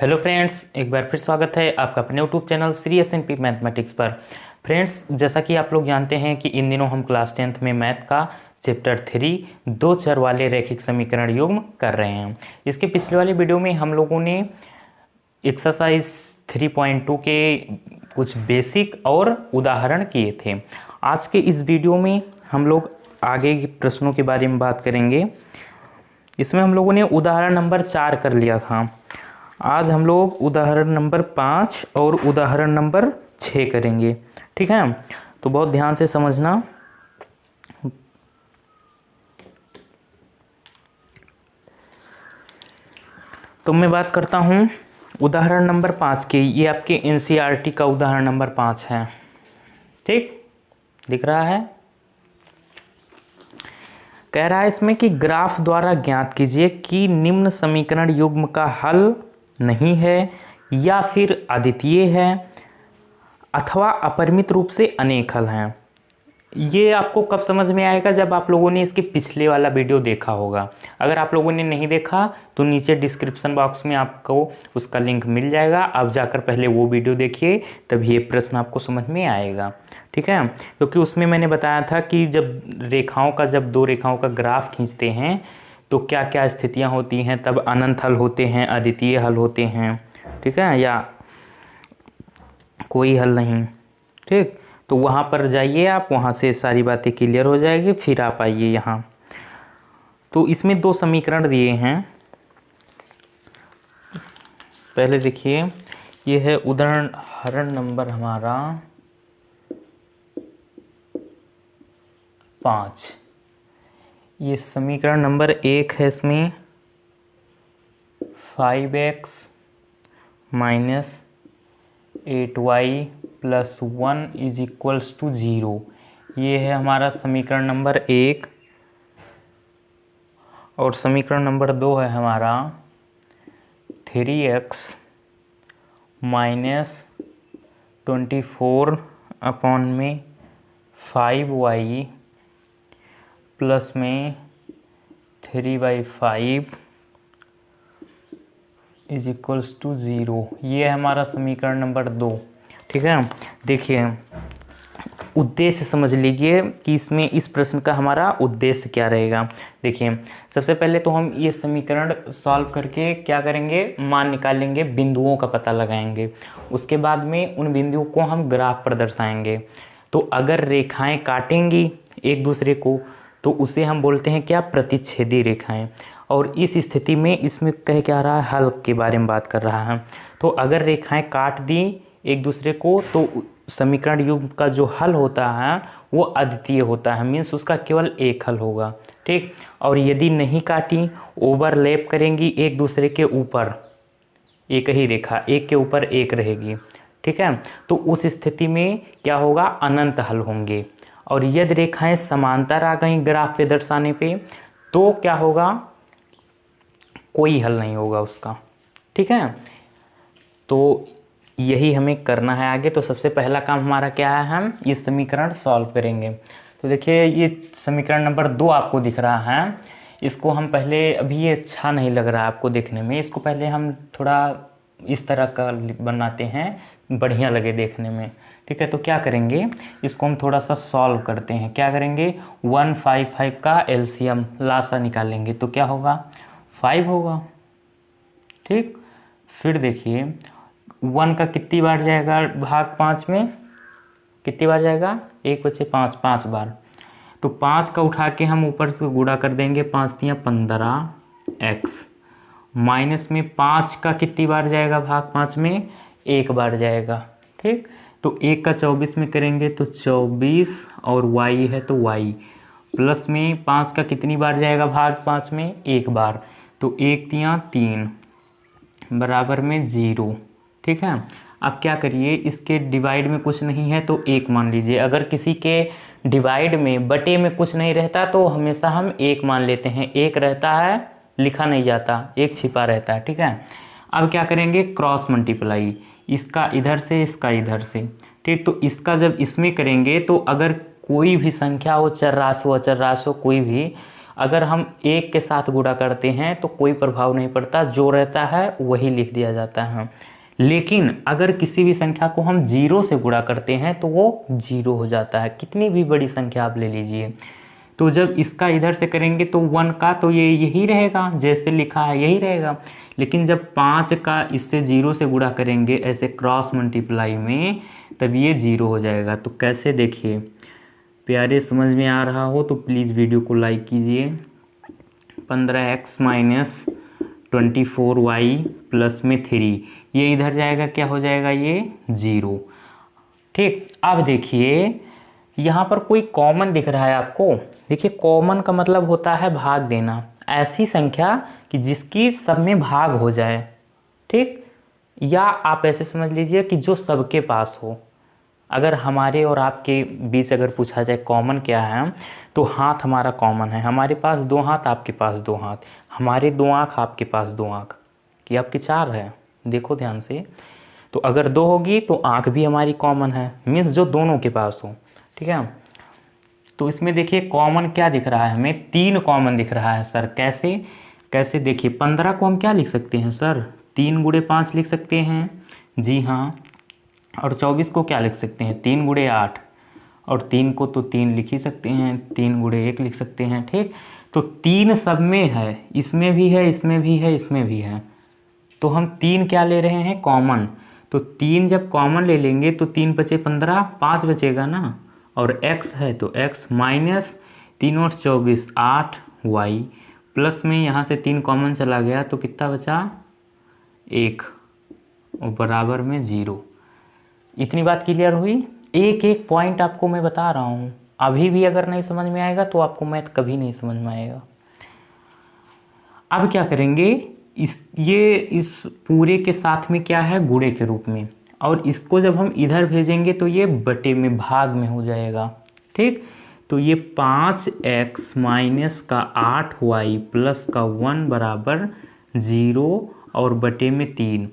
Hello friends, एक बार फिर स्वागत है आपका अपने यूट्यूब चैनल श्री एस.एन.पी मैथमेटिक्स पर। फ्रेंड्स, जैसा कि आप लोग जानते हैं कि इन दिनों हम क्लास 10th में मैथ का चैप्टर 3 दो चर वाले रैखिक समीकरण युग्म कर रहे हैं। इसके पिछले वाले वीडियो में हम लोगों ने एक्सरसाइज 3.2 के कुछ बेसिक और उदाहरण किए थे। आज के इस वीडियो में हम लोग आगे के प्रश्नों के बारे में बात करेंगे। इसमें हम लोगों ने उदाहरण नंबर 4 कर लिया था। आज हम लोग उदाहरण नंबर 5 और उदाहरण नंबर 6 करेंगे। ठीक है, तो बहुत ध्यान से समझना। तो मैं बात करता हूँ उदाहरण नंबर 5 की। ये आपके एनसीईआरटी का उदाहरण नंबर 5 है। ठीक, दिख रहा है। कह रहा है इसमें कि ग्राफ द्वारा ज्ञात कीजिए कि निम्न समीकरण युग्म का हल नहीं है या फिर अद्वितीय है अथवा अपरिमित रूप से अनेक हल हैं। ये आपको कब समझ में आएगा? जब आप लोगों ने इसके पिछले वाला वीडियो देखा होगा। अगर आप लोगों ने नहीं देखा तो नीचे डिस्क्रिप्शन बॉक्स में आपको उसका लिंक मिल जाएगा। आप जाकर पहले वो वीडियो देखिए, तब ये प्रश्न आपको समझ में आएगा। ठीक है, क्योंकि उसमें मैंने बताया था कि जब दो रेखाओं का ग्राफ खींचते हैं तो क्या क्या स्थितियां होती हैं। तब अनंत हल होते हैं, अद्वितीय हल होते हैं, ठीक है, या कोई हल नहीं। ठीक, तो वहाँ पर जाइए आप, वहाँ से सारी बातें क्लियर हो जाएगी। फिर आप आइए यहाँ। तो इसमें दो समीकरण दिए हैं। पहले देखिए, ये है उदाहरण नंबर हमारा 5। ये समीकरण नंबर 1 है। इसमें 5x minus 8y plus 1 is equals to 0। ये है हमारा समीकरण नंबर 1। और समीकरण नंबर 2 है हमारा 3x माइनस 24 अपॉन में 5y प्लस में 3/5 इज इक्वल्स टू 0। ये है हमारा समीकरण नंबर 2। ठीक है, देखिए उद्देश्य समझ लीजिए कि इसमें इस प्रश्न का हमारा उद्देश्य क्या रहेगा। देखिए, सबसे पहले तो हम ये समीकरण सॉल्व करके क्या करेंगे, मान निकालेंगे, बिंदुओं का पता लगाएंगे। उसके बाद में उन बिंदुओं को हम ग्राफ पर दर्शाएंगे। तो अगर रेखाएं काटेंगी एक दूसरे को तो उसे हम बोलते हैं क्या, प्रतिच्छेदी रेखाएं। और इस स्थिति में इसमें कह क्या रहा है, हल के बारे में बात कर रहा है। तो अगर रेखाएं काट दी एक दूसरे को तो समीकरण युग्म का जो हल होता है वो अद्वितीय होता है, मीन्स उसका केवल एक हल होगा। ठीक, और यदि नहीं काटी, ओवरलैप करेंगी एक दूसरे के ऊपर, एक ही रेखा एक के ऊपर एक रहेगी। ठीक है, तो उस स्थिति में क्या होगा, अनंत हल होंगे। और यदि रेखाएं समांतर आ गई ग्राफ पे दर्शाने पे तो क्या होगा, कोई हल नहीं होगा उसका। ठीक है, तो यही हमें करना है आगे। तो सबसे पहला काम हमारा क्या है, हम ये समीकरण सॉल्व करेंगे। तो देखिए, ये समीकरण नंबर 2 आपको दिख रहा है। इसको हम पहले, अभी ये अच्छा नहीं लग रहा है आपको देखने में, इसको पहले हम थोड़ा इस तरह का बनाते हैं, बढ़िया लगे देखने में। ठीक है, तो क्या करेंगे, इसको हम थोड़ा सा सॉल्व करते हैं। क्या करेंगे, 155 का एलसीएम लासा निकालेंगे तो क्या होगा, 5 होगा। ठीक, फिर देखिए 1 का कितनी बार जाएगा भाग 5 में, कितनी बार जाएगा, 1 बचे 5, 5 बार। तो 5 का उठा के हम ऊपर से गुणा कर देंगे, 5 तियाँ 15x माइनस में 5 का कितनी बार जाएगा भाग 5 में, 1 बार जाएगा। ठीक, तो 1 का 24 में करेंगे तो 24, और y है तो y प्लस में 5 का कितनी बार जाएगा भाग 5 में, 1 बार। तो 1 तियाँ 3 बराबर में 0। ठीक है, अब क्या करिए, इसके डिवाइड में कुछ नहीं है तो 1 मान लीजिए। अगर किसी के डिवाइड में बटे में कुछ नहीं रहता तो हमेशा हम 1 मान लेते हैं। 1 रहता है, लिखा नहीं जाता, 1 छिपा रहता है। ठीक है, अब क्या करेंगे, क्रॉस मल्टीप्लाई, इसका इधर से इसका इधर से। ठीक, तो इसका जब इसमें करेंगे तो अगर कोई भी संख्या हो, चर राशि हो अचर राशि हो, कोई भी, अगर हम 1 के साथ गुणा करते हैं तो कोई प्रभाव नहीं पड़ता, जो रहता है वही लिख दिया जाता है। लेकिन अगर किसी भी संख्या को हम 0 से गुणा करते हैं तो वो 0 हो जाता है, कितनी भी बड़ी संख्या आप ले लीजिए। तो जब इसका इधर से करेंगे तो 1 का तो ये यही रहेगा, जैसे लिखा है यही रहेगा। लेकिन जब 5 का इससे 0 से गुणा करेंगे ऐसे क्रॉस मल्टीप्लाई में, तब ये 0 हो जाएगा। तो कैसे, देखिए प्यारे, समझ में आ रहा हो तो प्लीज़ वीडियो को लाइक कीजिए। 15x माइनस 24y प्लस में 3, ये इधर जाएगा, क्या हो जाएगा ये 0। ठीक, अब देखिए यहाँ पर कोई कॉमन दिख रहा है आपको। देखिए कॉमन का मतलब होता है भाग देना, ऐसी संख्या कि जिसकी सब में भाग हो जाए। ठीक, या आप ऐसे समझ लीजिए कि जो सबके पास हो। अगर हमारे और आपके बीच अगर पूछा जाए कॉमन क्या है, तो हाथ हमारा कॉमन है। हमारे पास 2 हाथ, आपके पास 2 हाथ, हमारे 2 आँख, आपके पास 2 आँख, कि आपके 4 है। देखो ध्यान से, तो अगर 2 होगी तो आँख भी हमारी कॉमन है, मीन्स जो दोनों के पास हो। ठीक है, तो इसमें देखिए कॉमन क्या दिख रहा है हमें, 3 कॉमन दिख रहा है सर। कैसे कैसे, देखिए 15 को हम क्या लिख सकते हैं सर, 3 गुणे 5 लिख सकते हैं, जी हाँ। और 24 को क्या लिख सकते हैं, 3 गुणे 8, और 3 को तो 3 लिख ही सकते हैं, 3 गुणे 1 लिख सकते हैं। ठीक, तो 3 सब में है, इसमें भी है, इसमें भी है, इसमें भी है। तो हम 3 क्या ले रहे हैं, कॉमन। तो 3 जब कॉमन ले लेंगे तो 3 बचे 15, 5 बचेगा ना, और x है तो x माइनस 3 और 24 8y प्लस में यहाँ से 3 कॉमन चला गया तो कितना बचा 1 और बराबर में 0। इतनी बात क्लियर हुई। एक एक पॉइंट आपको मैं बता रहा हूँ, अभी भी अगर नहीं समझ में आएगा तो आपको मैथ कभी नहीं समझ में आएगा। अब क्या करेंगे, इस पूरे के साथ में क्या है, गुणे के रूप में, और इसको जब हम इधर भेजेंगे तो ये बटे में, भाग में हो जाएगा। ठीक, तो ये 5x माइनस का 8y प्लस का 1 बराबर 0 और बटे में 3।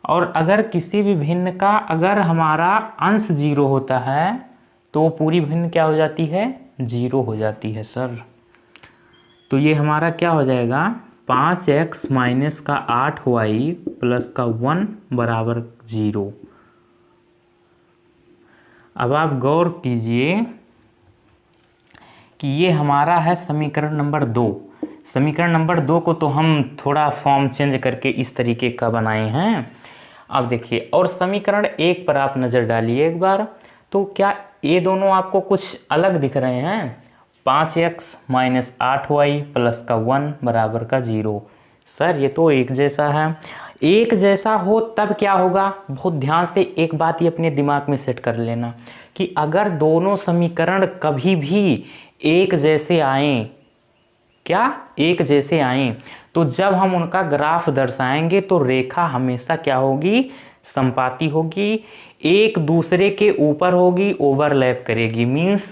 और अगर किसी भी भिन्न का अगर हमारा अंश 0 होता है तो पूरी भिन्न क्या हो जाती है, 0 हो जाती है सर। तो ये हमारा क्या हो जाएगा, 5x माइनस का 8y प्लस का 1 बराबर 0। अब आप गौर कीजिए कि ये हमारा है समीकरण नंबर 2। समीकरण नंबर 2 को तो हम थोड़ा फॉर्म चेंज करके इस तरीके का बनाए हैं। अब देखिए, और समीकरण 1 पर आप नज़र डालिए एक बार, तो क्या ये दोनों आपको कुछ अलग दिख रहे हैं। 5x माइनस 8y प्लस का 1 बराबर का 0। सर ये तो एक जैसा है। एक जैसा हो तब क्या होगा, बहुत ध्यान से एक बात ये अपने दिमाग में सेट कर लेना कि अगर दोनों समीकरण कभी भी एक जैसे आएं, क्या एक जैसे आएं, तो जब हम उनका ग्राफ दर्शाएंगे तो रेखा हमेशा क्या होगी, समपाती होगी, एक दूसरे के ऊपर होगी, ओवरलैप करेगी। मीन्स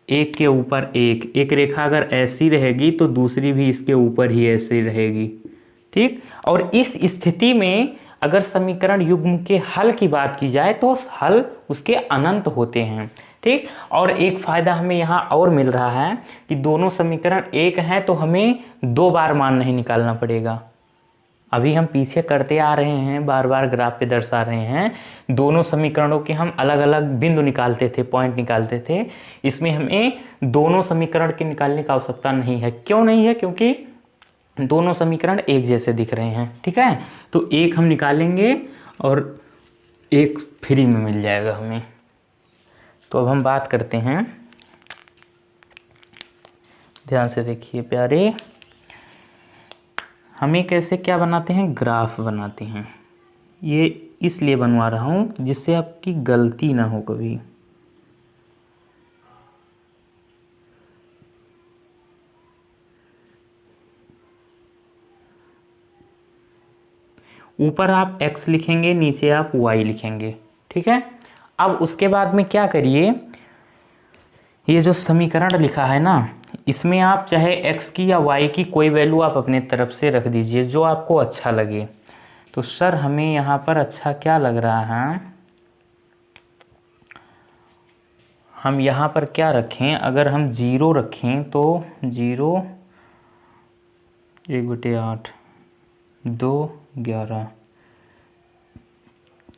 एक के ऊपर एक रेखा अगर ऐसी रहेगी तो दूसरी भी इसके ऊपर ही ऐसी रहेगी। ठीक, और इस स्थिति में अगर समीकरण युग्म के हल की बात की जाए तो हल उसके अनंत होते हैं। ठीक, और एक फ़ायदा हमें यहाँ और मिल रहा है कि दोनों समीकरण एक हैं तो हमें 2 बार मान नहीं निकालना पड़ेगा। अभी हम पीछे करते आ रहे हैं, बार बार ग्राफ पे दर्शा रहे हैं, दोनों समीकरणों के हम अलग अलग बिंदु निकालते थे, पॉइंट निकालते थे। इसमें हमें दोनों समीकरण के निकालने की आवश्यकता नहीं है। क्यों नहीं है, क्योंकि दोनों समीकरण एक जैसे दिख रहे हैं। ठीक है, तो एक हम निकालेंगे और एक फ्री में मिल जाएगा हमें। तो अब हम बात करते हैं, ध्यान से देखिए प्यारे, हमें कैसे क्या बनाते हैं, ग्राफ बनाते हैं। ये इसलिए बनवा रहा हूँ जिससे आपकी गलती ना हो कभी। ऊपर आप x लिखेंगे, नीचे आप y लिखेंगे। ठीक है, अब उसके बाद में क्या करिए, ये जो समीकरण लिखा है ना, इसमें आप चाहे x की या y की कोई वैल्यू आप अपने तरफ से रख दीजिए जो आपको अच्छा लगे। तो सर हमें यहाँ पर अच्छा क्या लग रहा है, हम यहाँ पर क्या रखें, अगर हम 0 रखें तो 0 1/8, 2, 11,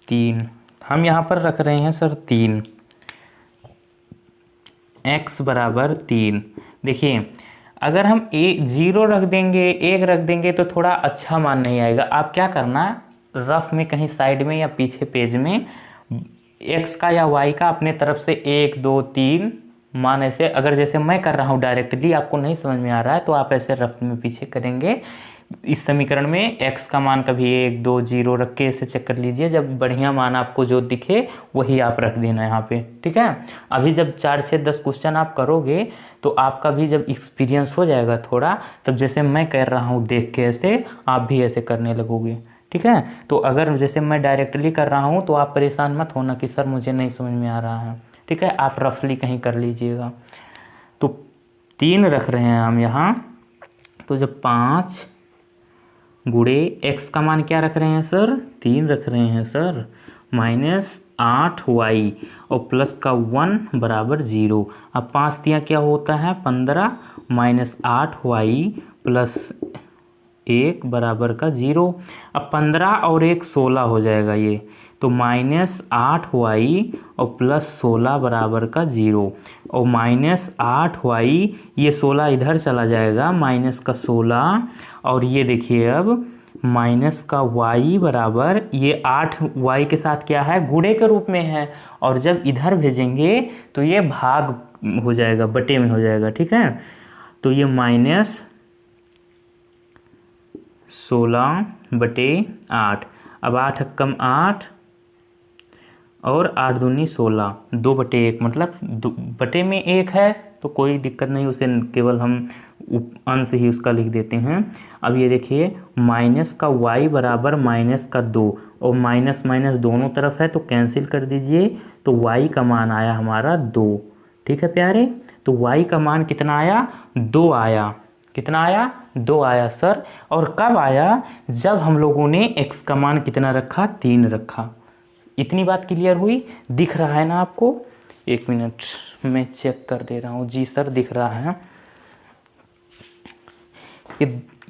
3, हम यहाँ पर रख रहे हैं सर 3, x बराबर 3। देखिए अगर हम 0 रख देंगे, 1 रख देंगे तो थोड़ा अच्छा मान नहीं आएगा। आप क्या करना, रफ में कहीं साइड में या पीछे पेज में x का या y का अपने तरफ से 1, 2, 3 मान ऐसे, अगर जैसे मैं कर रहा हूँ डायरेक्टली आपको नहीं समझ में आ रहा है तो आप ऐसे रफ में पीछे करेंगे। इस समीकरण में x का मान कभी 1, 2, 0 रख के ऐसे चेक कर लीजिए। जब बढ़िया मान आपको जो दिखे वही आप रख देना यहाँ पे, ठीक है। अभी जब 4, 6, 10 क्वेश्चन आप करोगे तो आपका भी जब एक्सपीरियंस हो जाएगा थोड़ा, तब जैसे मैं कर रहा हूँ देख के ऐसे आप भी ऐसे करने लगोगे, ठीक है। तो अगर जैसे मैं डायरेक्टली कर रहा हूँ तो आप परेशान मत होना कि सर मुझे नहीं समझ में आ रहा है, ठीक है। आप रफली कहीं कर लीजिएगा। तो 3 रख रहे हैं हम यहाँ, तो जब 5 गुणे x का मान क्या रख रहे हैं सर, 3 रख रहे हैं सर, -8y और प्लस का 1 बराबर 0। अब 5 दिया क्या होता है 15, -8y प्लस 1 बराबर का 0। अब 15 और 1 16 हो जाएगा ये, तो -8y और प्लस 16 बराबर का 0। और -8y ये 16 इधर चला जाएगा, माइनस का 16, और ये देखिए अब माइनस का y बराबर, ये 8y के साथ क्या है गुणे के रूप में है, और जब इधर भेजेंगे तो ये भाग हो जाएगा, बटे में हो जाएगा, ठीक है। तो ये -16/8। अब 8 कम 8 और 8 दूनी 16, 2/1 मतलब बटे में 1 है तो कोई दिक्कत नहीं, उसे केवल हम अंश ही उसका लिख देते हैं। अब ये देखिए माइनस का y बराबर माइनस का 2, और माइनस माइनस दोनों तरफ है तो कैंसिल कर दीजिए, तो y का मान आया हमारा 2, ठीक है प्यारे। तो y का मान कितना आया, 2 आया। कितना आया, 2 आया सर। और कब आया, जब हम लोगों ने x का मान कितना रखा, 3 रखा। इतनी बात क्लियर हुई, दिख रहा है ना आपको? 1 मिनट मैं चेक कर दे रहा हूँ। जी सर दिख रहा है।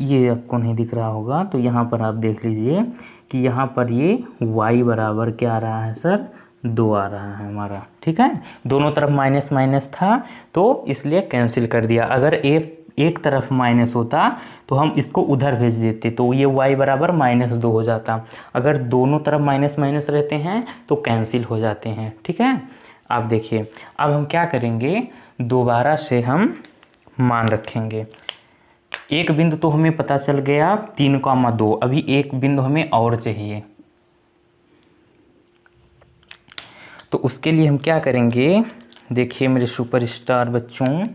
ये आपको नहीं दिख रहा होगा तो यहाँ पर आप देख लीजिए कि यहाँ पर ये y बराबर क्या आ रहा है सर, 2 आ रहा है हमारा, ठीक है। दोनों तरफ माइनस माइनस था तो इसलिए कैंसिल कर दिया। अगर एक तरफ माइनस होता तो हम इसको उधर भेज देते तो ये y बराबर -2 हो जाता। अगर दोनों तरफ माइनस माइनस रहते हैं तो कैंसिल हो जाते हैं, ठीक है। आप देखिए अब हम क्या करेंगे, दोबारा से हम मान रखेंगे। एक बिंदु तो हमें पता चल गया 3,2, अभी एक बिंदु हमें और चाहिए। तो उसके लिए हम क्या करेंगे, देखिए मेरे सुपरस्टार बच्चों,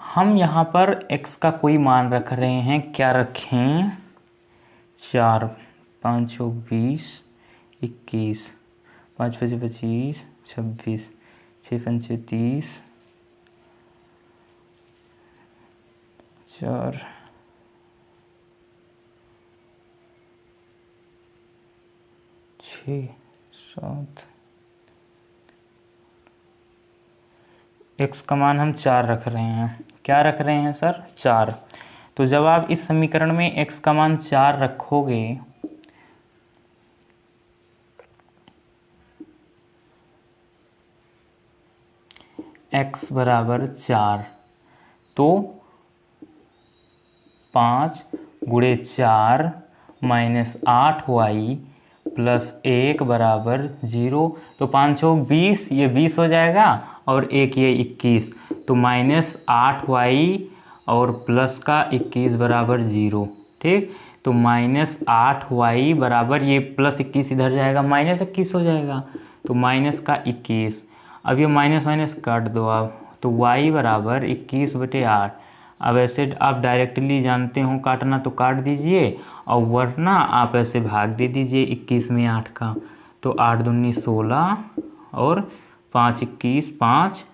हम यहाँ पर x का कोई मान रख रहे हैं। क्या रखें, 4, 5 × 20, 21, 5 × 5 = 25, 26, 6 × 5 = 30, 4, 6, 7, x का मान हम 4 रख रहे हैं। क्या रख रहे हैं सर, 4। तो जब आप इस समीकरण में x का मान 4 रखोगे x बराबर 4, तो 5 × 4 -8y प्लस 1 बराबर 0। तो 5 × 20, ये 20 हो जाएगा, और 1 ये 21, तो -8y और प्लस का 21 बराबर 0, ठीक। तो -8y बराबर, ये प्लस 21 इधर जाएगा, -21 हो जाएगा, तो माइनस का 21। अब ये माइनस माइनस काट दो आप, तो y बराबर 21/8। अब ऐसे आप डायरेक्टली जानते हो काटना तो काट दीजिए, और वरना आप ऐसे भाग दे दीजिए 21 में 8 का, तो 8 दूनी 16 और 5 × 21 5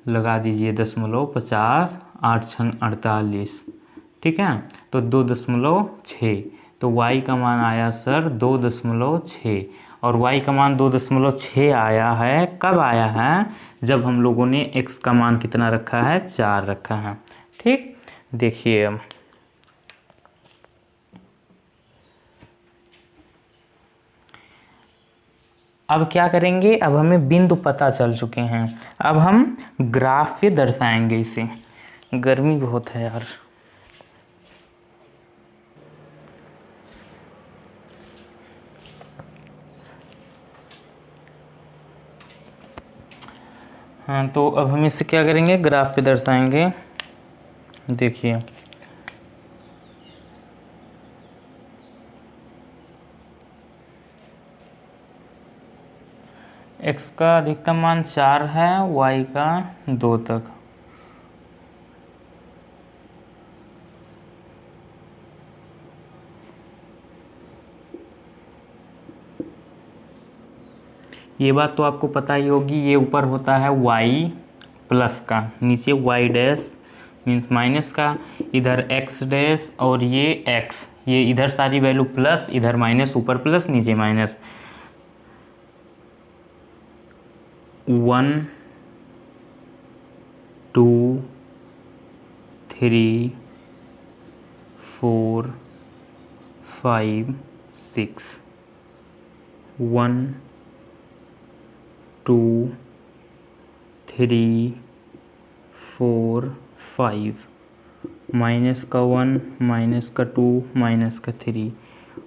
लगा दीजिए 0.50, 8 × 6 = 48, ठीक है। तो 2.6, तो y का मान आया सर 2.6। और y का मान 2.6 आया है, कब आया है, जब हम लोगों ने x का मान कितना रखा है, 4 रखा है, ठीक। देखिए अब क्या करेंगे, अब हमें बिंदु पता चल चुके हैं, अब हम ग्राफ पे दर्शाएंगे इसे। गर्मी बहुत है यार। हाँ, तो अब हम इसे क्या करेंगे, ग्राफ पे दर्शाएंगे। देखिए x का अधिकतम मान 4 है, y का 2 तक। ये बात तो आपको पता ही होगी, ये ऊपर होता है y प्लस का, नीचे y डैश मीन्स माइनस का, इधर x डैश और ये x, ये इधर सारी वैल्यू प्लस, इधर माइनस, ऊपर प्लस नीचे माइनस। 1 2 3 4 5 6 1 2 3 4 5, माइनस का 1 माइनस का 2 माइनस का 3,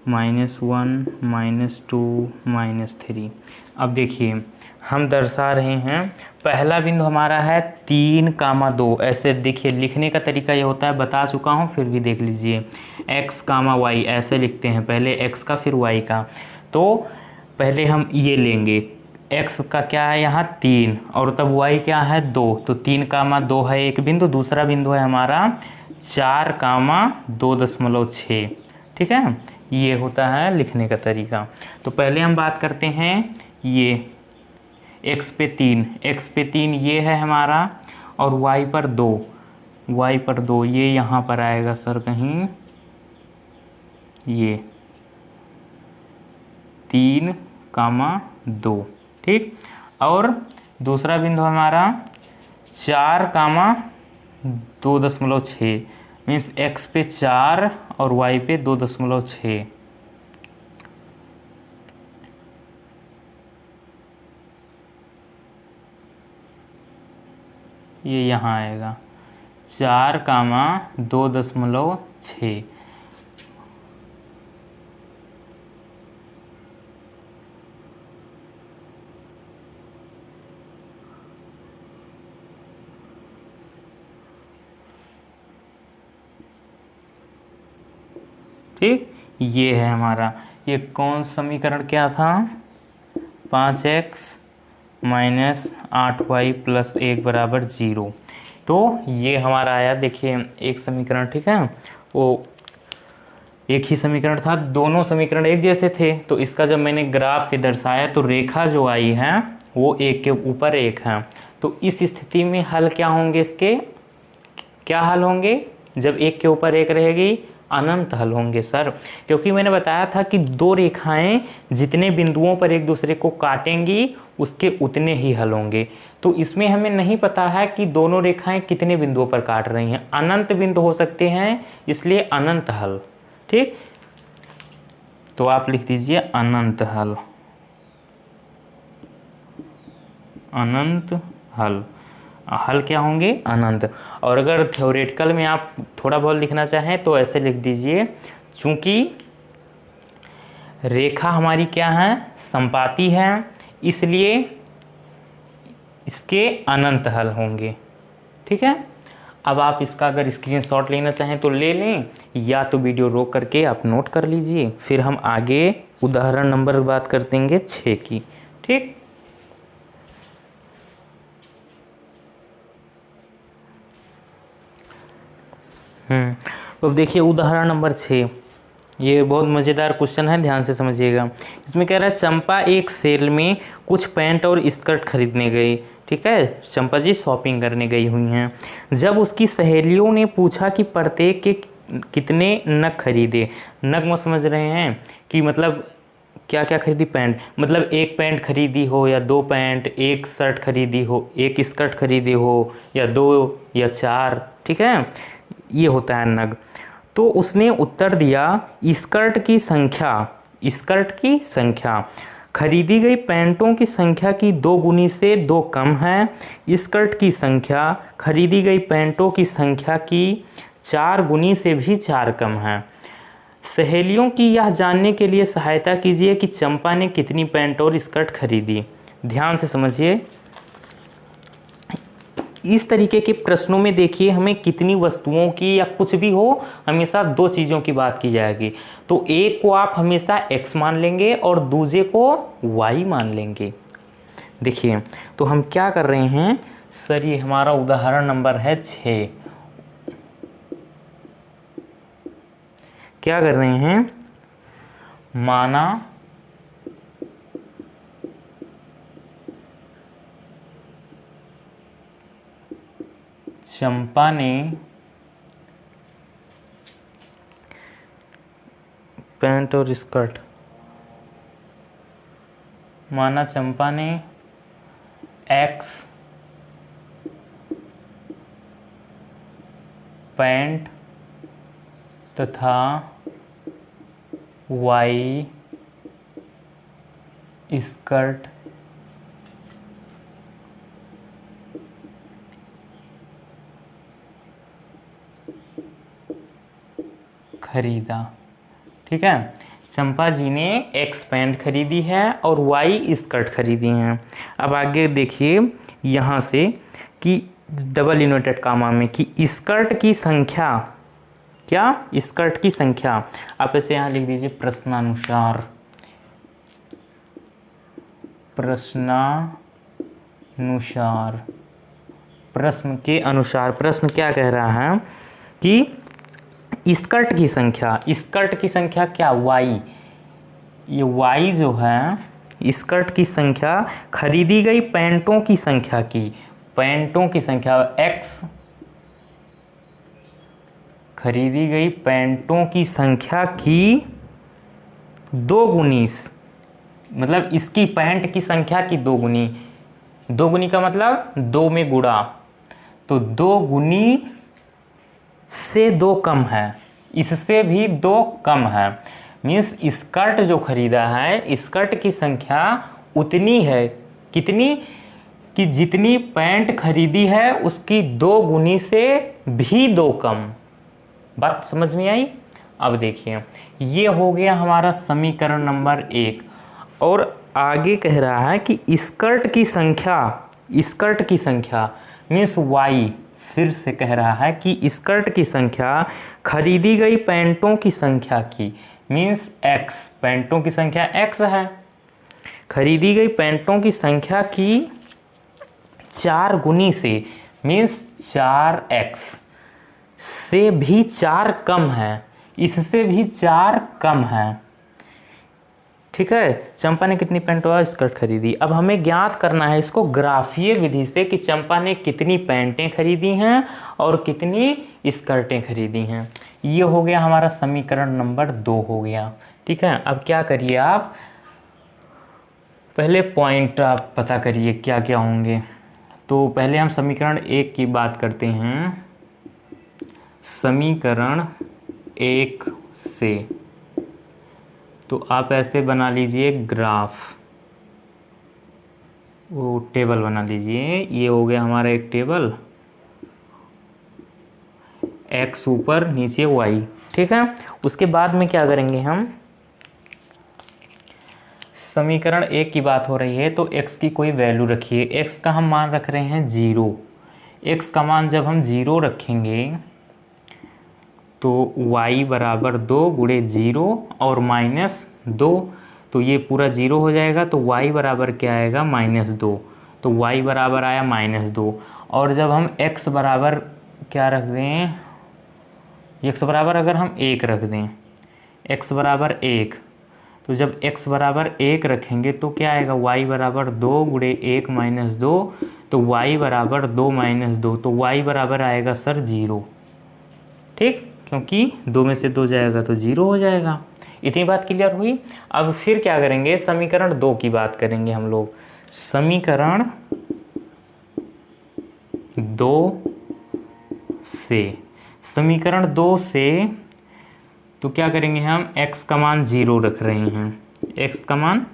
-1 -2 -3। अब देखिए हम दर्शा रहे हैं, पहला बिंदु हमारा है 3, 2। ऐसे देखिए लिखने का तरीका ये होता है, बता चुका हूँ फिर भी देख लीजिए। x, y ऐसे लिखते हैं, पहले x का फिर y का। तो पहले हम ये लेंगे, x का क्या है यहाँ 3 और तब y क्या है 2, तो 3, 2 है एक बिंदु, दूसरा बिंदु है हमारा 4, 2.6। ठीक है, ये होता है लिखने का तरीका। तो पहले हम बात करते हैं ये x पे 3 ये है हमारा, और y पर 2 ये यहाँ पर आएगा सर कहीं, ये 3, 2। ठीक, और दूसरा बिंदु हमारा 4, 2.6 मीन्स x पे 4 और y पे 2.6। ये यहाँ आएगा 4, 2.6। ठीक, ये है हमारा, ये कौन समीकरण क्या था, 5x - 8y + 1 = 0। तो ये हमारा आया, देखिए एक समीकरण। ठीक है, वो एक ही समीकरण था, दोनों समीकरण एक जैसे थे। तो इसका जब मैंने ग्राफ पे दर्शाया तो रेखा जो आई है वो एक के ऊपर एक है। तो इस स्थिति में हल क्या होंगे, इसके क्या हल होंगे, जब एक के ऊपर एक रहेगी अनंत हल होंगे सर, क्योंकि मैंने बताया था कि दो रेखाएं जितने बिंदुओं पर एक दूसरे को काटेंगी उसके उतने ही हल होंगे। तो इसमें हमें नहीं पता है कि दोनों रेखाएं कितने बिंदुओं पर काट रही हैं, अनंत बिंदु हो सकते हैं, इसलिए अनंत हल। ठीक, तो आप लिख दीजिए अनंत हल, अनंत हल। हल क्या होंगे, अनंत। और अगर थ्योरेटिकल में आप थोड़ा बहुत लिखना चाहें तो ऐसे लिख दीजिए, चूंकि रेखा हमारी क्या है, समपाती है, इसलिए इसके अनंत हल होंगे। ठीक है, अब आप इसका अगर स्क्रीनशॉट लेना चाहें तो ले लें, या तो वीडियो रोक करके आप नोट कर लीजिए, फिर हम आगे उदाहरण नंबर बात कर देंगे 6 की। ठीक, अब देखिए उदाहरण नंबर 6, ये बहुत मज़ेदार क्वेश्चन है, ध्यान से समझिएगा। इसमें कह रहा है चंपा एक सेल में कुछ पैंट और स्कर्ट खरीदने गई। ठीक है, चंपा जी शॉपिंग करने गई हुई हैं। जब उसकी सहेलियों ने पूछा कि प्रत्येक के कितने नग खरीदे, नग में समझ रहे हैं कि मतलब क्या क्या खरीदी, पैंट, मतलब एक पैंट खरीदी हो या 2 पैंट, एक शर्ट खरीदी हो, एक स्कर्ट खरीदी हो, या 2 या 4। ठीक है, ये होता है नग। तो उसने उत्तर दिया स्कर्ट की संख्या खरीदी गई पैंटों की संख्या की 2 गुनी से 2 कम है। स्कर्ट की संख्या खरीदी गई पैंटों की संख्या की 4 गुनी से भी 4 कम है। सहेलियों की यह जानने के लिए सहायता कीजिए कि चंपा ने कितनी पैंट और स्कर्ट खरीदी। ध्यान से समझिए, इस तरीके के प्रश्नों में देखिए हमें कितनी वस्तुओं की या कुछ भी हो हमेशा 2 चीज़ों की बात की जाएगी। तो एक को आप हमेशा x मान लेंगे और दूसरे को y मान लेंगे। देखिए तो हम क्या कर रहे हैं सर, ये हमारा उदाहरण नंबर है 6। क्या कर रहे हैं, माना चंपा ने पैंट और स्कर्ट, माना चंपा ने X पैंट तथा Y स्कर्ट खरीदा। ठीक है, चंपा जी ने X पैंट खरीदी है और Y स्कर्ट खरीदी हैं। अब आगे देखिए यहाँ से कि डबल इन्वर्टेड कामा में कि स्कर्ट की संख्या, क्या स्कर्ट की संख्या, आप इसे यहाँ लिख दीजिए प्रश्नानुसार, प्रश्नानुसार, प्रश्न के अनुसार। प्रश्न क्या कह रहा है कि स्कर्ट की संख्या, स्कर्ट की संख्या क्या Y, ये Y जो है स्कर्ट की संख्या खरीदी गई पैंटों की संख्या की, पैंटों की संख्या X खरीदी गई पैंटों की संख्या की 2 गुनी, मतलब इसकी पैंट की संख्या की 2 गुनी, 2 गुनी का मतलब 2 में गुणा, तो 2 गुनी से 2 कम है, इससे भी 2 कम है। मीन्स स्कर्ट जो खरीदा है स्कर्ट की संख्या उतनी है, कितनी कि जितनी पैंट खरीदी है उसकी 2 गुनी से भी 2 कम। बात समझ में आई। अब देखिए ये हो गया हमारा समीकरण नंबर 1। और आगे कह रहा है कि स्कर्ट की संख्या, स्कर्ट की संख्या मीन्स Y, फिर से कह रहा है कि स्कर्ट की संख्या खरीदी गई पैंटों की संख्या की, मीन्स X, पैंटों की संख्या X है, खरीदी गई पैंटों की संख्या की 4 गुनी से, मीन्स 4X से भी 4 कम है, इससे भी 4 कम है। ठीक है, चंपा ने कितनी पैंट और स्कर्ट खरीदी। अब हमें ज्ञात करना है इसको ग्राफीय विधि से कि चंपा ने कितनी पैंटें खरीदी हैं और कितनी स्कर्टें खरीदी हैं। ये हो गया हमारा समीकरण नंबर 2 हो गया। ठीक है, अब क्या करिए आप पहले पॉइंट आप पता करिए क्या क्या होंगे। तो पहले हम समीकरण 1 की बात करते हैं। समीकरण 1 से तो आप ऐसे बना लीजिए ग्राफ, वो टेबल बना लीजिए। ये हो गया हमारा एक टेबल, x ऊपर नीचे y। ठीक है, उसके बाद में क्या करेंगे हम, समीकरण 1 की बात हो रही है तो x की कोई वैल्यू रखिए। x का हम मान रख रहे हैं 0। x का मान जब हम 0 रखेंगे तो y बराबर 2 गुणे 0 और -2, तो ये पूरा 0 हो जाएगा। तो y बराबर क्या आएगा -2, तो y बराबर आया -2। और जब हम x बराबर क्या रख दें, x बराबर अगर हम 1 रख दें, x बराबर 1, तो जब x बराबर 1 रखेंगे तो क्या आएगा, y बराबर 2 गुणे 1 -2, तो y बराबर 2 -2, तो y बराबर आएगा सर 0। ठीक, क्योंकि 2 में से 2 जाएगा तो 0 हो जाएगा। इतनी बात क्लियर हुई। अब फिर क्या करेंगे, समीकरण 2 की बात करेंगे हम लोग। समीकरण 2 से, समीकरण 2 से तो क्या करेंगे हम, x का मान 0 रख रहे हैं, x का मान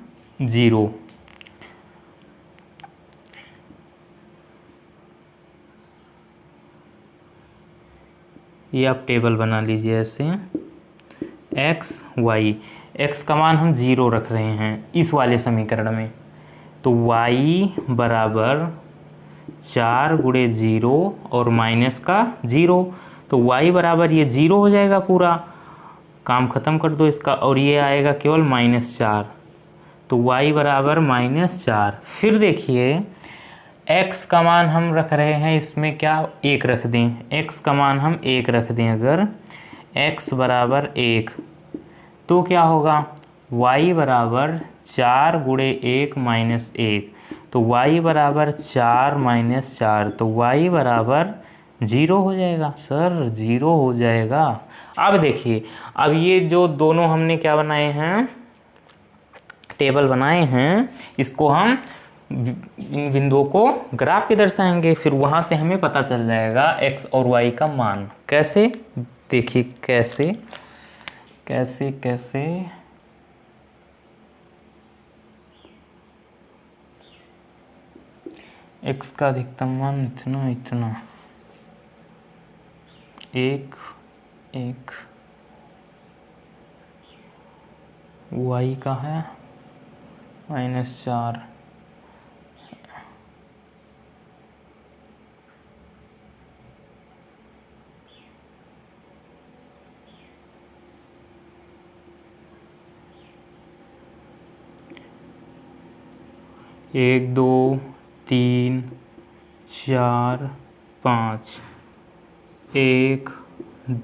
0। ये आप टेबल बना लीजिए ऐसे, एक्स वाई, एक्स का मान हम 0 रख रहे हैं इस वाले समीकरण में, तो y बराबर 4 गुणे 0 और माइनस का 0, तो y बराबर ये 0 हो जाएगा, पूरा काम ख़त्म कर दो इसका, और ये आएगा केवल -4, तो y बराबर -4। फिर देखिए x का मान हम रख रहे हैं इसमें क्या, 1 रख दें, x का मान हम 1 रख दें, अगर x बराबर 1 तो क्या होगा, y बराबर 4 गुणे 1 माइनस 1, तो y बराबर 4 माइनस 4, तो y बराबर 0 हो जाएगा। सर 0 हो जाएगा। अब देखिए, अब ये जो दोनों हमने क्या बनाए हैं, टेबल बनाए हैं, इसको हम इन बिंदुओं को ग्राफ पे दर्शाएंगे, फिर वहाँ से हमें पता चल जाएगा x और y का मान। कैसे, देखिए कैसे कैसे कैसे, x का अधिकतम मान इतना इतना, 1 1, y का है -4, एक 2 3 4 5, 1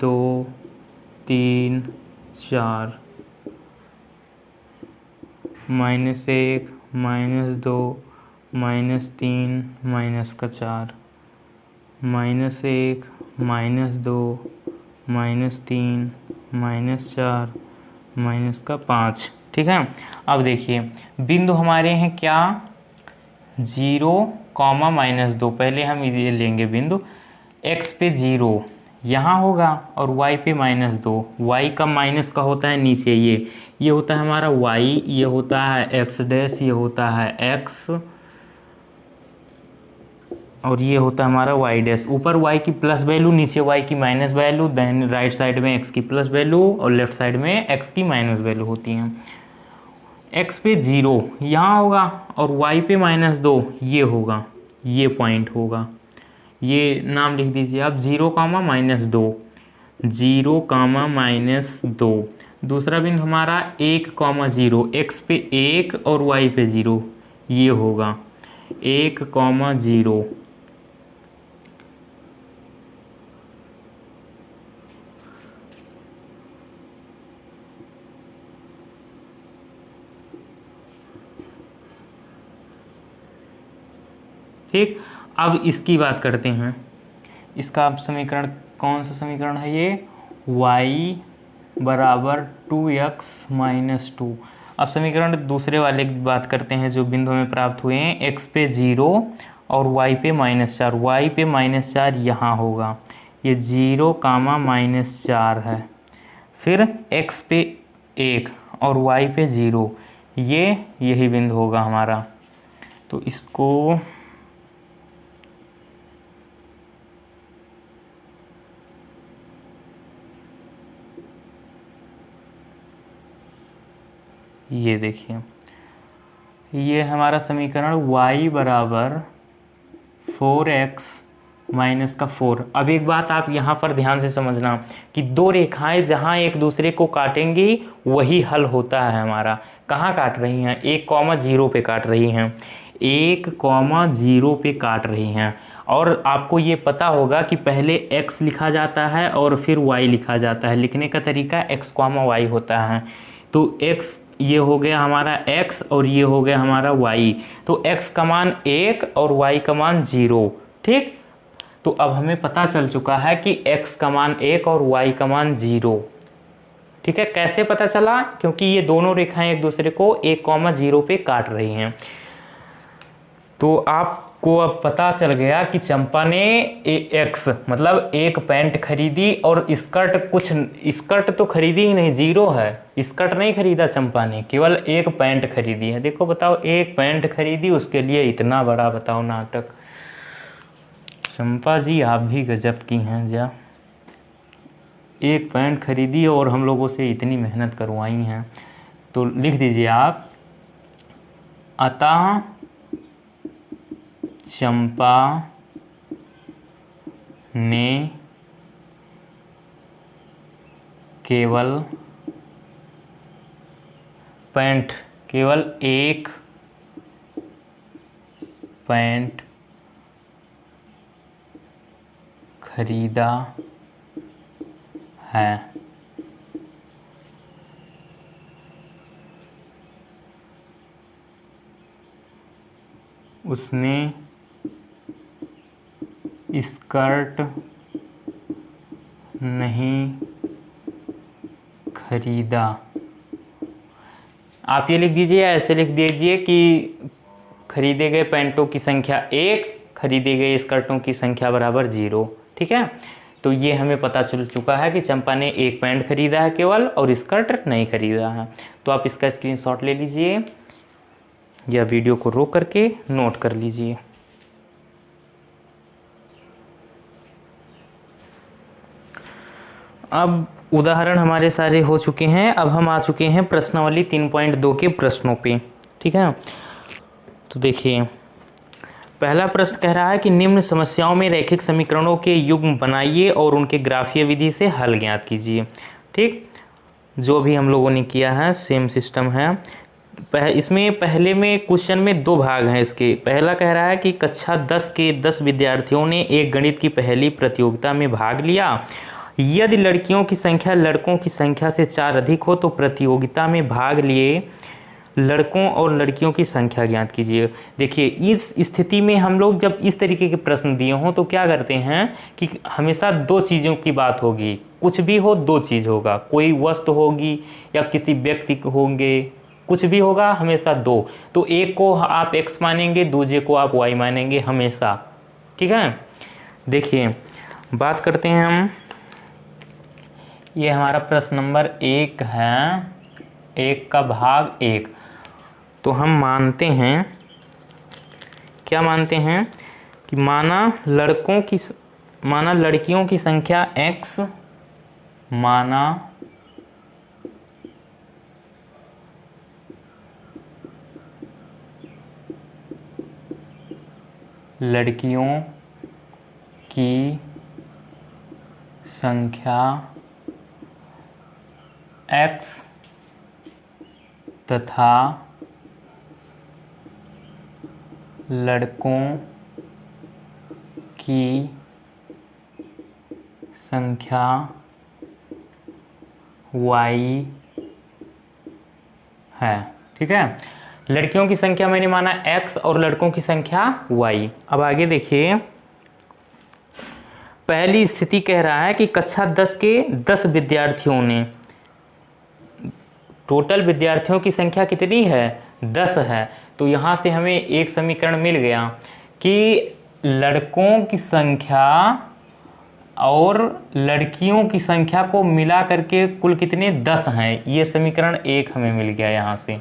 2 3 4, -1 -2 -3 माइनस का 4, -1 -2 -3 -4 माइनस का 5। ठीक है, अब देखिए बिंदु हमारे हैं क्या, 0, -2, पहले हम ये लेंगे बिंदु, x पे 0 यहाँ होगा और y पे -2, y का माइनस का होता है नीचे, ये होता है हमारा y, ये होता है x डैश, ये होता है x, और ये होता है हमारा y डैश। ऊपर y की प्लस वैल्यू, नीचे y की minus value, then right side में x की प्लस वैल्यू और लेफ्ट साइड में x की माइनस वैल्यू होती हैं। x पे 0 यहाँ होगा और y पे -2 ये होगा, ये पॉइंट होगा, ये नाम लिख दीजिए आप, 0, -2, 0, -2। दूसरा बिंदु हमारा 1, 0, x पे 1 और y पे 0, ये होगा 1, 0। ठीक, अब इसकी बात करते हैं, इसका अब समीकरण कौन सा समीकरण है ये, y बराबर 2x - 2। अब समीकरण दूसरे वाले की बात करते हैं जो बिंदु में प्राप्त हुए हैं, x पे 0 और y पे -4, y पे -4 यहाँ होगा, ये 0, -4 है, फिर x पे 1 और y पे 0, यही बिंदु होगा हमारा, तो इसको ये देखिए, ये हमारा समीकरण y बराबर 4x - 4। अब एक बात आप यहाँ पर ध्यान से समझना कि दो रेखाएं जहाँ एक दूसरे को काटेंगी वही हल होता है हमारा। कहाँ काट रही हैं, 1, 0 पे काट रही हैं, 1, 0 पे काट रही हैं। और आपको ये पता होगा कि पहले x लिखा जाता है और फिर y लिखा जाता है, लिखने का तरीका x, y होता है। तो x ये हो गया हमारा x और ये हो गया हमारा y, तो x का मान 1 और y का मान 0। ठीक, तो अब हमें पता चल चुका है कि x का मान 1 और y का मान 0। ठीक है, कैसे पता चला, क्योंकि ये दोनों रेखाएं एक दूसरे को 1, 0 पे काट रही हैं। तो आप को अब पता चल गया कि चंपा ने एक्स मतलब एक पैंट खरीदी और स्कर्ट तो खरीदी ही नहीं, जीरो है, स्कर्ट नहीं खरीदा चंपा ने, केवल एक पैंट खरीदी है। देखो बताओ, एक पैंट खरीदी उसके लिए इतना बड़ा, बताओ नाटक। चंपा जी आप भी गजब की हैं जा, एक पैंट खरीदी और हम लोगों से इतनी मेहनत करवाई हैं। तो लिख दीजिए आप, अतः चंपा ने केवल एक पैंट खरीदा है। उसने स्कर्ट नहीं खरीदा। आप ये लिख दीजिए, ऐसे लिख दीजिए कि खरीदे गए पैंटों की संख्या 1, खरीदे गए स्कर्टों की संख्या बराबर 0। ठीक है, तो ये हमें पता चल चुका है कि चंपा ने एक पैंट खरीदा है केवल और स्कर्ट नहीं खरीदा है। तो आप इसका स्क्रीनशॉट ले लीजिए या वीडियो को रोक करके नोट कर लीजिए। अब उदाहरण हमारे सारे हो चुके हैं, अब हम आ चुके हैं प्रश्नावली 3.2 के प्रश्नों पे। ठीक है, तो देखिए पहला प्रश्न कह रहा है कि निम्न समस्याओं में रैखिक समीकरणों के युग्म बनाइए और उनके ग्राफीय विधि से हल ज्ञात कीजिए। ठीक, जो भी हम लोगों ने किया है सेम सिस्टम है। इसमें पहले में क्वेश्चन में 2 भाग हैं इसके। पहला कह रहा है कि कक्षा 10 के 10 विद्यार्थियों ने एक गणित की पहली प्रतियोगिता में भाग लिया। यदि लड़कियों की संख्या लड़कों की संख्या से 4 अधिक हो तो प्रतियोगिता में भाग लिए लड़कों और लड़कियों की संख्या ज्ञात कीजिए। देखिए इस स्थिति में हम लोग जब इस तरीके के प्रश्न दिए हों तो क्या करते हैं कि हमेशा 2 चीज़ों की बात होगी, कुछ भी हो 2 चीज़ होगा, कोई वस्तु होगी या किसी व्यक्ति होंगे, कुछ भी होगा हमेशा 2। तो एक को आप x मानेंगे, दूसरे को आप y मानेंगे हमेशा। ठीक है, देखिए बात करते हैं हम, ये हमारा प्रश्न नंबर 1 है, 1 का भाग 1। तो हम मानते हैं, क्या मानते हैं कि माना लड़कियों की संख्या x, माना लड़कियों की संख्या x तथा लड़कों की संख्या y है। ठीक है, लड़कियों की संख्या मैंने माना x और लड़कों की संख्या y। अब आगे देखिए, पहली स्थिति कह रहा है कि कक्षा 10 के 10 विद्यार्थियों ने, टोटल विद्यार्थियों की संख्या कितनी है 10 है। तो यहाँ से हमें एक समीकरण मिल गया कि लड़कों की संख्या और लड़कियों की संख्या को मिला करके कुल कितने 10 हैं। ये समीकरण 1 हमें मिल गया। यहाँ से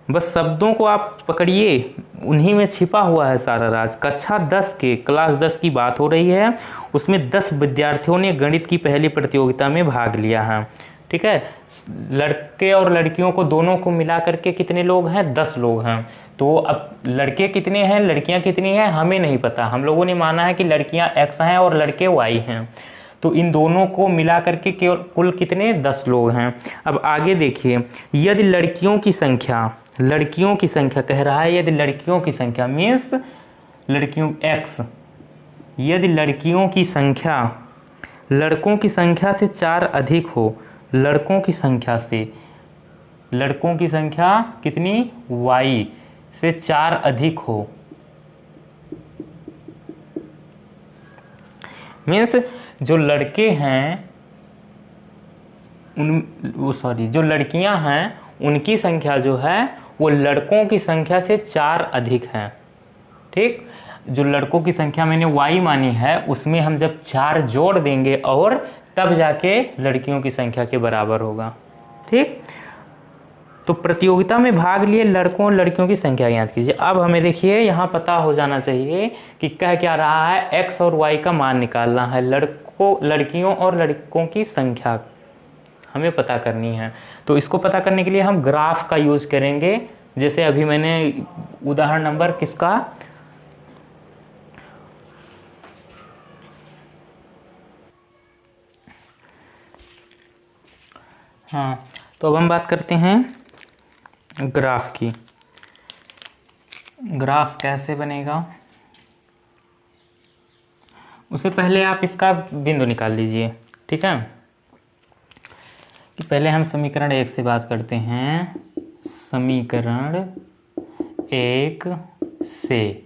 बस शब्दों को आप पकड़िए, उन्हीं में छिपा हुआ है सारा राज। कक्षा 10 के क्लास 10 की बात हो रही है, उसमें 10 विद्यार्थियों ने गणित की पहली प्रतियोगिता में भाग लिया है। ठीक है, लड़के और लड़कियों को दोनों को मिला करके कितने लोग हैं 10 लोग हैं। तो अब लड़के कितने हैं लड़कियां कितनी हैं हमें नहीं पता, हम लोगों ने माना है कि लड़कियां x हैं और लड़के y हैं। तो इन दोनों को मिला करके केवल कुल कितने 10 लोग हैं। अब आगे देखिए, यदि लड़कियों की संख्या कह रहा है, यदि लड़कियों की संख्या मीन्स लड़कियों x, यदि लड़कियों की संख्या लड़कों की संख्या से 4 अधिक हो, लड़कों की संख्या कितनी y से 4 अधिक हो, मीन्स जो लड़के हैं जो लड़कियां हैं उनकी संख्या जो है वो लड़कों की संख्या से 4 अधिक हैं। ठीक, जो लड़कों की संख्या मैंने y मानी है उसमें हम जब 4 जोड़ देंगे और तब जाके लड़कियों की संख्या के बराबर होगा। ठीक, तो प्रतियोगिता में भाग लिए लड़कों और लड़कियों की संख्या ज्ञात कीजिए। अब हमें देखिए यहाँ पता हो जाना चाहिए कि कह क्या रहा है, x और y का मान निकालना है, लड़कियों और लड़कों की संख्या हमें पता करनी है। तो इसको पता करने के लिए हम ग्राफ का यूज करेंगे। जैसे अभी मैंने उदाहरण नंबर किसका, हाँ, तो अब हम बात करते हैं ग्राफ की। ग्राफ कैसे बनेगा, उससे पहले आप इसका बिंदु निकाल लीजिए। ठीक है, कि पहले हम समीकरण 1 से बात करते हैं। समीकरण 1 से,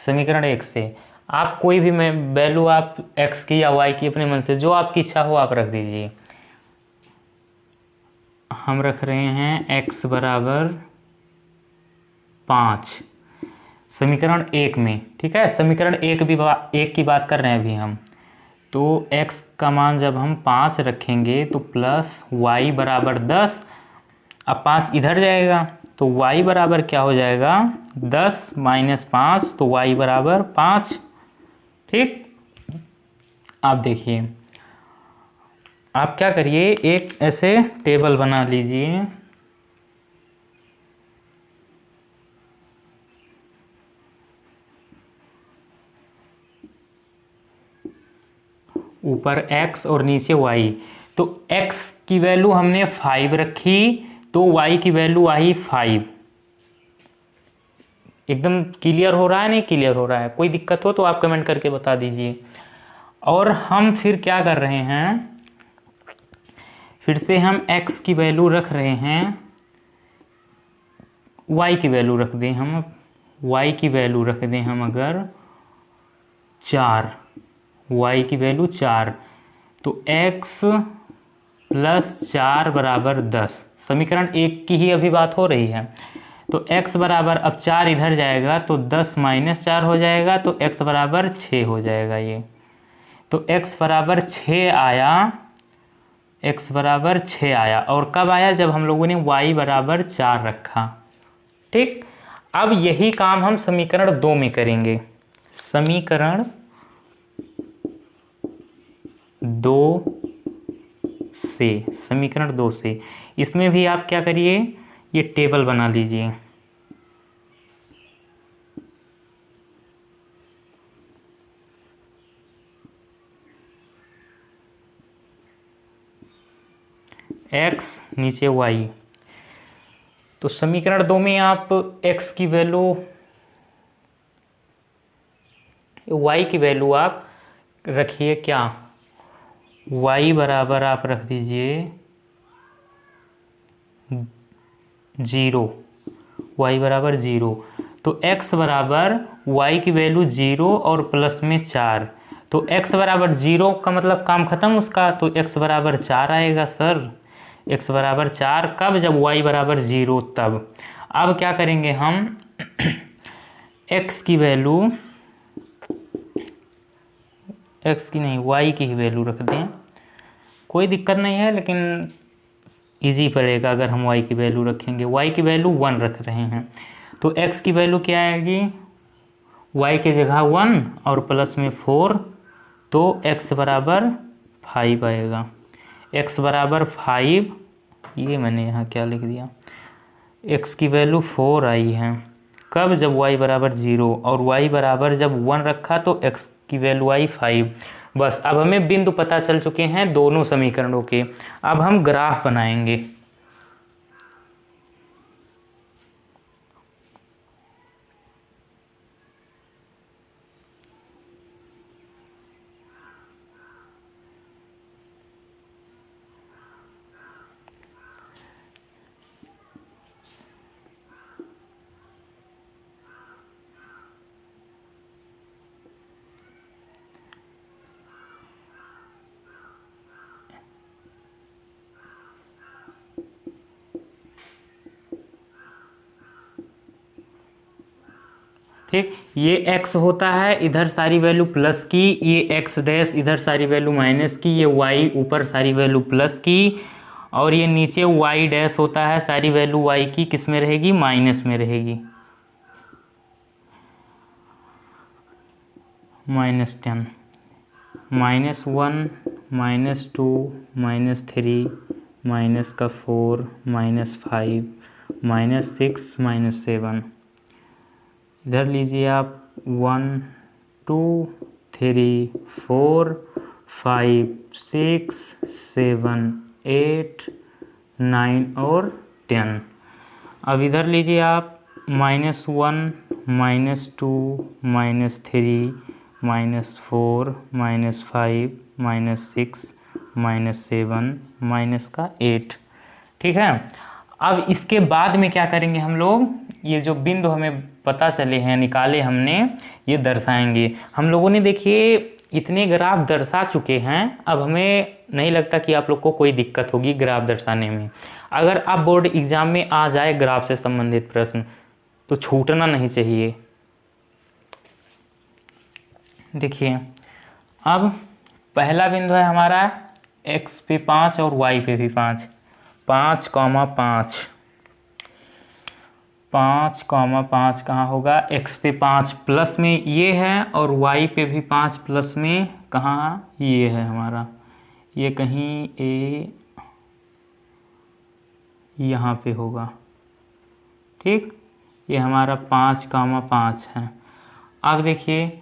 समीकरण 1 से आप कोई भी वैल्यू आप x की या y की अपने मन से जो आपकी इच्छा हो आप रख दीजिए। हम रख रहे हैं x बराबर 5 समीकरण 1 में। ठीक है, समीकरण 1 की बात कर रहे हैं अभी हम। तो x का मान जब हम 5 रखेंगे तो प्लस y बराबर 10। अब 5 इधर जाएगा तो y बराबर क्या हो जाएगा, 10 माइनस 5, तो y बराबर 5। ठीक, आप देखिए, आप क्या करिए, एक ऐसे टेबल बना लीजिए। ऊपर x और नीचे y। तो x की वैल्यू हमने 5 रखी तो y की वैल्यू आई 5। एकदम क्लियर हो रहा है, नहीं क्लियर हो रहा है? कोई दिक्कत हो तो आप कमेंट करके बता दीजिए। और हम फिर क्या कर रहे हैं, फिर से हम x की वैल्यू रख रहे हैं, y की वैल्यू रख दें हम, y की वैल्यू रख दें हम अगर 4, y की वैल्यू 4, तो x प्लस 4 बराबर 10। समीकरण 1 की ही अभी बात हो रही है। तो x बराबर, अब 4 इधर जाएगा तो 10 माइनस 4 हो जाएगा, तो x बराबर 6 हो जाएगा ये। तो x बराबर 6 आया, x बराबर 6 आया। और कब आया, जब हम लोगों ने y बराबर 4 रखा। ठीक, अब यही काम हम समीकरण 2 में करेंगे। समीकरण 2 से, समीकरण 2 से इसमें भी आप क्या करिए, ये टेबल बना लीजिए। x नीचे y। तो समीकरण 2 में आप x की वैल्यू, y की वैल्यू आप रखिए क्या, y बराबर आप रख दीजिए 0, y बराबर 0। तो x बराबर y की वैल्यू 0 और प्लस में 4। तो x बराबर 0 का मतलब काम खत्म उसका, तो x बराबर 4 आएगा सर। x बराबर 4 कब, जब y बराबर 0 तब। अब क्या करेंगे हम, x की वैल्यू, x की नहीं y की ही वैल्यू रख दें, कोई दिक्कत नहीं है, लेकिन इजी पड़ेगा अगर हम y की वैल्यू रखेंगे। y की वैल्यू 1 रख रहे हैं, तो x की वैल्यू क्या आएगी, y की जगह 1 और प्लस में 4, तो x बराबर 5 आएगा। x बराबर 5, ये मैंने यहाँ क्या लिख दिया, x की वैल्यू 4 आई है। कब, जब y बराबर 0 और y बराबर जब 1 रखा तो x की वैल्यू आई 5। बस, अब हमें बिंदु पता चल चुके हैं दोनों समीकरणों के। अब हम ग्राफ बनाएंगे। ठीक, ये x होता है, इधर सारी वैल्यू प्लस की, ये x डैश इधर सारी वैल्यू माइनस की, ये y ऊपर सारी वैल्यू प्लस की, और ये नीचे y डैश होता है, सारी वैल्यू y की किस में रहेगी, माइनस में रहेगी, -10, -1, -2, -3, -4, -5, -6, -7, इधर लीजिए आप 1 2 3 4 5 6 7 8 9 और 10। अब इधर लीजिए आप -1 -2 -3 -4 -5 -6 -7 -8। ठीक है, अब इसके बाद में क्या करेंगे हम लोग, ये जो बिंदु हमें पता चले हैं, निकाले हमने, ये दर्शाएंगे। हम लोगों ने देखिए इतने ग्राफ दर्शा चुके हैं, अब हमें नहीं लगता कि आप लोग को कोई दिक्कत होगी ग्राफ दर्शाने में। अगर आप बोर्ड एग्जाम में आ जाए ग्राफ से संबंधित प्रश्न तो छूटना नहीं चाहिए। देखिए अब पहला बिंदु है हमारा x पे 5 और y पे भी 5, 5, 5, 5, कहाँ होगा, x पे 5 प्लस में ये है, और y पे भी 5 प्लस में कहाँ ये है हमारा, ये कहीं ए यहाँ पे होगा। ठीक, ये हमारा 5, 5 है। अब देखिए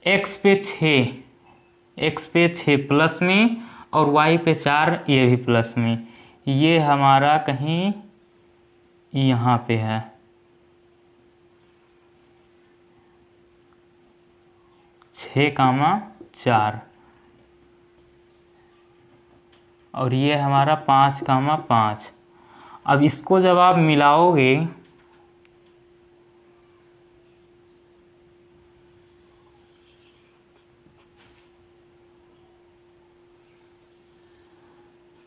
x पे 6 प्लस में, और y पे 4 ये भी प्लस में, ये हमारा कहीं यहाँ पे है, 6, 4, और ये हमारा 5, 5। अब इसको जब आप मिलाओगे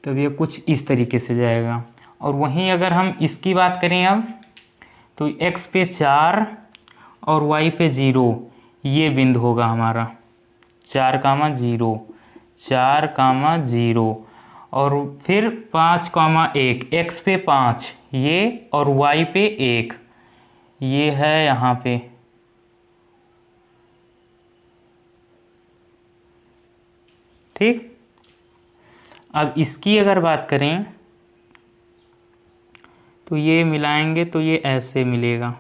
तब ये कुछ इस तरीके से जाएगा। और वहीं अगर हम इसकी बात करें अब, तो x पे 4 और y पे 0, ये बिंदु होगा हमारा 4, 0, 4, 0, और फिर 5, 1, x पे 5 ये, और y पे 1 ये है यहाँ पे। ठीक, अब इसकी अगर बात करें तो ये मिलाएंगे तो ये ऐसे मिलेगा,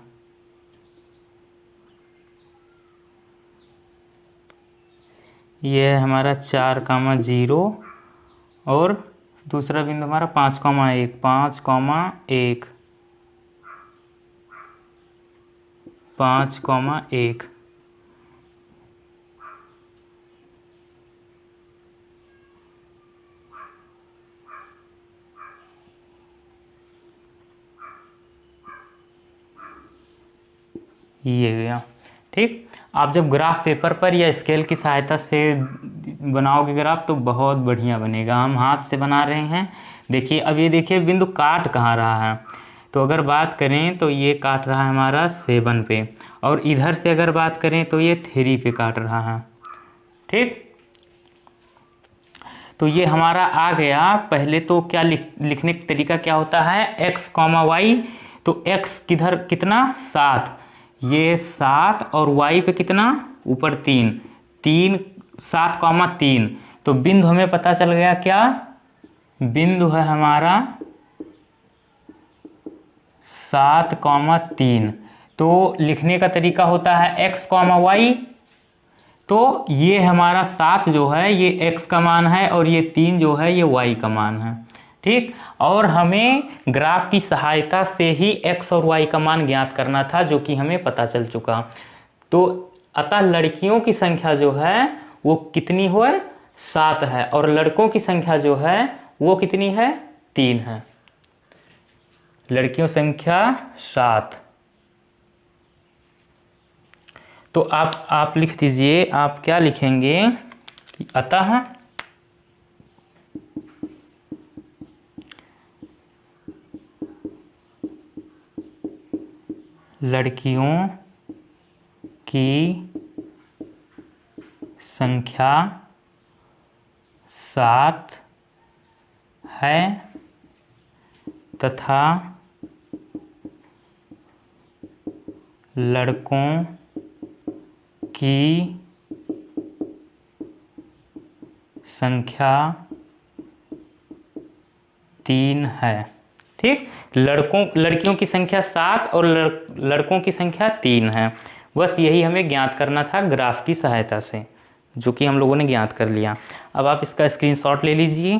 ये है हमारा 4, 0, और दूसरा बिंदु हमारा 5, 1, 5, 1, 5, 1। ये गया। ठीक, आप जब ग्राफ पेपर पर या स्केल की सहायता से बनाओगे ग्राफ तो बहुत बढ़िया बनेगा। हम हाथ से बना रहे हैं। देखिए अब ये देखिए बिंदु काट कहाँ रहा है, तो अगर बात करें तो ये काट रहा है हमारा 7 पे, और इधर से अगर बात करें तो ये 3 पे काट रहा है। ठीक, तो ये हमारा आ गया। पहले तो क्या लिखने का तरीका क्या होता है, x, y, तो x किधर कितना 7, ये 7, और y पे कितना ऊपर 3, 7, 3, तो बिंदु हमें पता चल गया क्या, बिंदु है हमारा 7, 3। तो लिखने का तरीका होता है x, y, तो ये हमारा 7 जो है ये x का मान है, और ये 3 जो है ये y का मान है। ठीक, और हमें ग्राफ की सहायता से ही x और y का मान ज्ञात करना था, जो कि हमें पता चल चुका। तो अतः लड़कियों की संख्या जो है वो कितनी है, 7 है, और लड़कों की संख्या जो है वो कितनी है, 3 है। लड़कियों संख्या 7। तो आप लिख दीजिए, आप क्या लिखेंगे, अतः लड़कियों की संख्या 7 है तथा लड़कों की संख्या 3 है। ठीक, लड़कियों की संख्या 7 और लड़कों की संख्या 3 है। बस यही हमें ज्ञात करना था ग्राफ की सहायता से, जो कि हम लोगों ने ज्ञात कर लिया। अब आप इसका स्क्रीनशॉट ले लीजिए।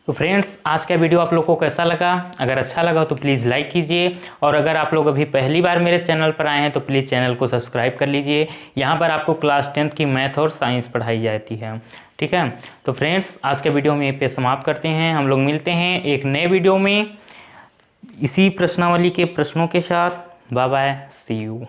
तो फ्रेंड्स, आज का वीडियो आप लोग को कैसा लगा? अगर अच्छा लगा तो प्लीज़ लाइक कीजिए, और अगर आप लोग अभी पहली बार मेरे चैनल पर आए हैं तो प्लीज़ चैनल को सब्सक्राइब कर लीजिए। यहाँ पर आपको क्लास 10th की मैथ और साइंस पढ़ाई जाती है। ठीक है, तो फ्रेंड्स, आज का वीडियो हम यहीं पे समाप्त करते हैं। हम लोग मिलते हैं एक नए वीडियो में इसी प्रश्नावली के प्रश्नों के साथ। Bye bye, see you.